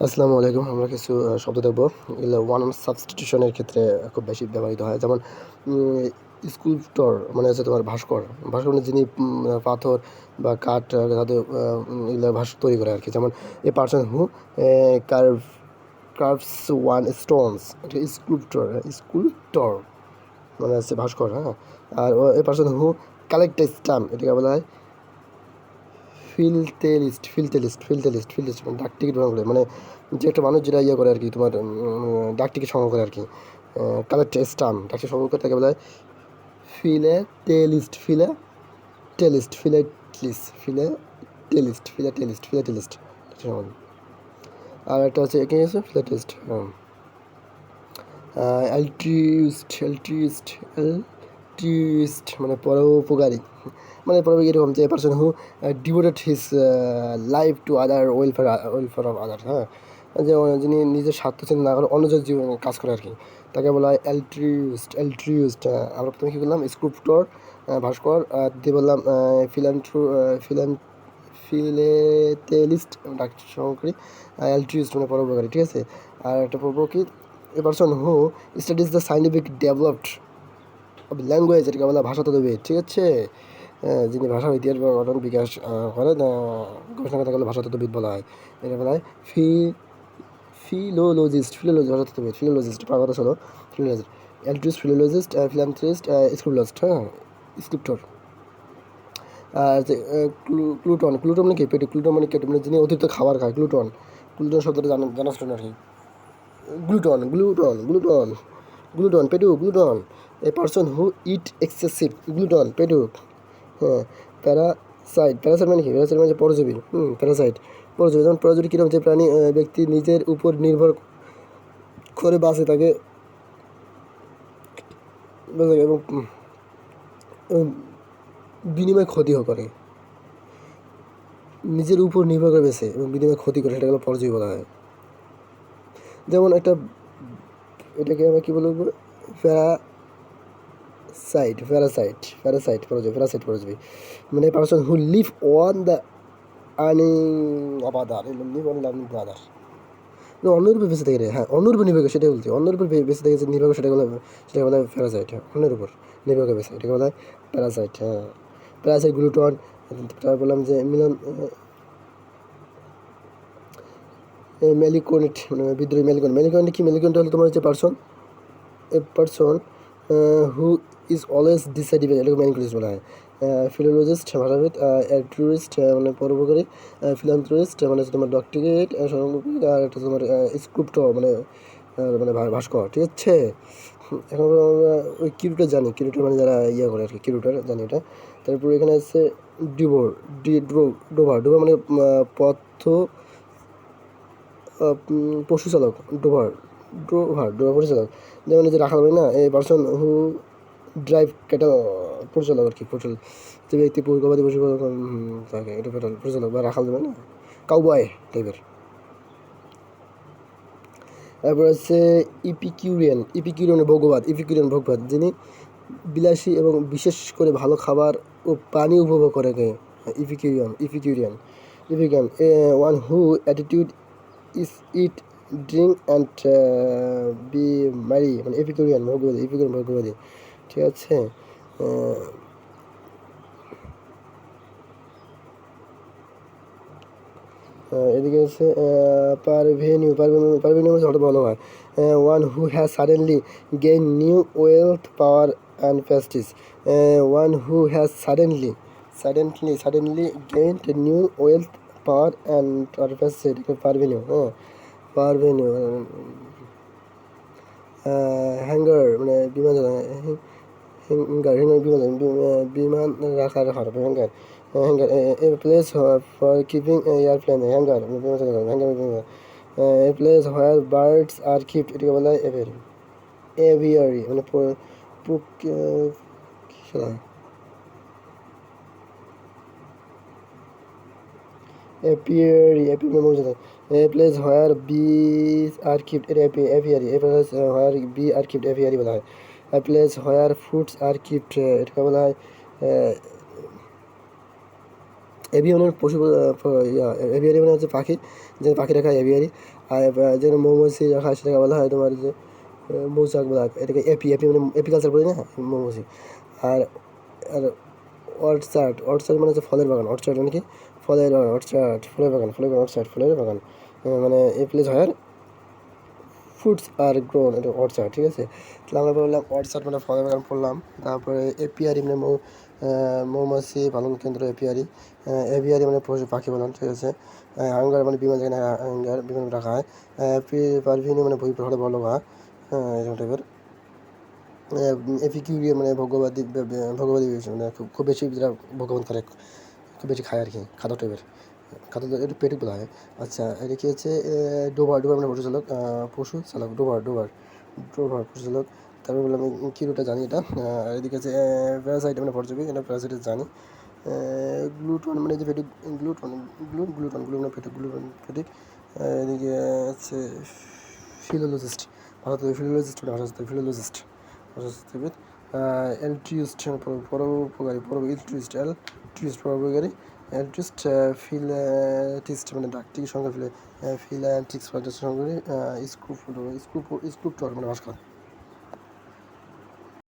আসসালামু আলাইকুম। আমরা কিছু শব্দ দেখব। এগুলো ওয়ান সাবস্টিটিউশনের ক্ষেত্রে খুব বেশি ব্যবহৃত হয়। যেমন স্কুল্পটর মানে হচ্ছে তোমার ভাস্কর। ভাস্কর মানে যিনি পাথর বা কাঠ ধাতু এগুলো তৈরি করে আরকি। যেমন a person who carve carves one stones, এটা স্কুল্পটর। স্কুল্পটর মানে হচ্ছে ভাস্কর, হ্যাঁ? আর a person who collect a stamp, এটাকে বলা হয় ফিলতেলিস্ট মানে ডাক টিকিট বানানো করে, মানে যে একটা মানুষ যেটা ইয়ে করে আর কি, তোমার ডাক টিকিট সংগ্রহ করে আর কি। কালেক্ট স্টাম্প ডাক টিকিট সংগ্রহ করে তাকে বলা হয় ফিলে ফিলে টেলিস্ট ফিলাটেলিস্ট। আর একটা হচ্ছে কি আছে ফিলাটেলিস্ট, অ্যালট্রিউস্ট মানে পরোপকারী, মানে পরোপকারী এরকম যে person who devoted his life to other welfare of other, হ্যাঁ? যে যিনি নিজের স্বার্থ চিন্তা না করে অন্যদের জীবনে কাজ করে আর কি, তাকে বলা হয় অ্যালট্রিউস্ট। আমরা প্রথমে কী করলাম, স্কুল্পটর ভাস্কর, দিয়ে বললাম ফিলান ফিলেটেলিস্ট ডাক্তার সহকারী, অ্যালট্রিউস্ট মানে পরোপকারী, ঠিক আছে? আর একটা পড়বো কি, এ person who studies the scientific developed of language, এটাকে বলা ভাষাতত্ত্ববিদ, ঠিক আছে? যিনি ভাষার ইতিহাস বা গঠন বিকাশ করেন, গবেষণা কথা বলে ভাষাতত্ত্ববিদ বলা হয়। এটা বলা হয় ভাষাতত্ত্ববিদ, ফিলোলজিস্ট, পাওয়ার কথা ছিল ফিলোলজিস্ট, অ্যালট্রিস্ট, ফিলোলজিস্ট, ফিলান্থ্রিস্ট, স্ক্রিপ্টর, হ্যাঁ, স্ক্রিপ্টর। আর যে ক্লুটন মানে কি পেটু, ক্লুটন মানে কেটু, মানে যিনি অতিরিক্ত খাবার খায়, ক্লুটন শব্দটা জানা ছিল না আর কি। গ্লুটন পেটু, glutton a person who eat excessive glutton পেটু, হ্যাঁ। প্যারাসাইট মানে কি? প্যারাসাইট মানে পরজীবী, পরজীবী। যেমন পরজীবী কীরকম, যে প্রাণী ব্যক্তি নিজের উপর নির্ভর করে বাঁচে তাকে এবং বিনিময় ক্ষতিও করে, নিজের উপর নির্ভর করে বেঁচে এবং বিনিময় ক্ষতি করে, সেটা হলো পরজীবী বলা হয়। যেমন একটা, এটাকে আমরা কী বলবো, প্যারাসাইট পরজীবী মানে person who live on the earning of other, live on learning to other, অন্যের উপর বেঁচে থাকে রে, হ্যাঁ, অন্যের উপর নির্ভর করে, সেটাই বলছি, অন্যের উপর বেঁচে থাকে, যে নির্ভর করে, সেটাকে বলা হয় প্যারাসাইট, হ্যাঁ, অন্যের উপর নির্ভর করে বেঁচে, এটাকে বলা হয় প্যারাসাইট, হ্যাঁ। প্যারাসাইট গ্লুটন, তারপর বললাম যে মেলিকোনিট মানে বিদ্রোহী মেলিকোনিট কি? মেলিকোনিট হলো তোমার হচ্ছে পারসন হু ইজ অলওয়েজ ডিসাইডিভেল, এটাকে মেলিকোনিস্ট বলা হয়। ফিলোলজিস্ট ভাষাবিদ, অ্যালট্রুইস্ট মানে পরোপকারী, ফিলান্থ্রোইস্ট মানে হচ্ছে তোমার ডক্টরেট সংরক্ষক, আর একটা তোমার স্ক্রিপ্টর মানে মানে ভাস্কর, ঠিক আছে? এখন আমরা ওই কিরুটার জানি, কিরুটার মানে যারা ইয়ে করে আর কি, কিরুটার জানি এটা। তারপর এখানে আছে ডিভোর, ডোভার মানে পথ পশুচালক, ডোভার পশুচালক। যেমন এই যে রাখাল ভাই না, এই পারসন হু ড্রাইভ ক্যাটেল, পরিচালক আর কি, যে ব্যক্তি গবাদি পশু থাকে, এটা পরিচালক বা রাখাল দেবে না, কাউবয় টাইপের। তারপর হচ্ছে ভোগবাদ, যিনি বিলাসী এবং বিশেষ করে ভালো খাবার ও পানি উপভোগ করে। Epicurean one who attitude is eat drink and be merry, মানে এপিকিউরিয়ান ভোগবাদী, ঠিক আছে? এদিকে হচ্ছে পারভেনিউ হঠাৎ ভালো হয়, one who has suddenly gain new wealth power and prestige, one who has suddenly gain new wealth power and prestige, parvenu, হ্যাঁ, পারভেনিউ। হ্যাঙ্গার মানে বিমান, বিমান রাখার ঘর, hangar a place for keeping airplane, a place where birds are kept, এটাকে বলা হয় aviary মানে a place where bees are kept, এটা aviary, a place where bee are kept, aviary বলা হয়। A place where foods R kept, এটাকে বলা হয় এভিয়ারি মানে পশু, এভিয়ারি মানে হচ্ছে পাখি, যে পাখিরা খায় এভিয়ারি। আর যেন মৌমাছি খায় সেটাকে বলা হয় তোমার যে মৌচাক বলা হয়, এটাকে এপি, এপি মানে এপিকালচার বলি না, মৌমাছি। আর আর অর্চার্ড, অর্চার্ড মানে হচ্ছে ফলের বাগান, অর্চার্ড মানে কি ফলের বাগান, অর্চার্ড ফলের বাগান, ফলের বাগান, অর্চার্ড ফলের বাগান, মানে এ প্লেস হয় ফুডস আর গ্রোন, এটা অর্চার্ড, ঠিক আছে। তাহলে আমরা বললাম অর্চার্ড মানে ফলের বাগান পড়লাম। তারপরে এপিয়ারি মানে মৌমাছি পালন কেন্দ্র, এপিয়ারি। এভিয়ারি মানে পশু পাখি পালন, ঠিক আছে। হাঙ্গার মানে বিমান, যেখানে হাঙ্গার বিমান রাখা হয়। পারভিনি মানে বই পড়া বলো বা এরকম টাইপের। এপিকিউরিয়া মানে ভোগ্যবাদী, ভোগ্যবাদী মানে খুব বেশি যারা ভোগ্যবাদ করে, খুব বেশি খায় আর কি, খাদ্য টাইপের, খাদ্য একটু পেটুক বলা হয়। আচ্ছা, এটা কি হচ্ছে ডোবার, ডোবার মানে পশু চালক, পশু চালক, ডোবার, ডোবার, ডোবার পশু চালক। তারপর বললাম কিরুটা জানি এটা। এদিকে আছে প্যারাসাইট মানে পর্যবেক্ষক, এটা প্যারাসাইটের জানি। গ্লুটন মানে যে পেটুক, গ্লুটন, গ্লুটন, গ্লু মানে পেটুক, গ্লুটন পেটুক। এদিকে আছে ফিলোলজিস্ট, ভাষাতত্ত্ব, ফিলোলজিস্ট মানে ভাষাতত্ত্ব, ফিলোলজিস্ট ভাষাতত্ত্ববিদ। এলট্রিস্ট পরোপকারী, ইলট্রিস্ট, এলট্রিস্ট পরোপকারী, এলট্রিস্ট। ফিলাটিস্ট মানে ডাকটিকিট সংখ্যা, ফিলান্টিক্স সংখ্যা, স্কুপটর মানে ভাস্কর।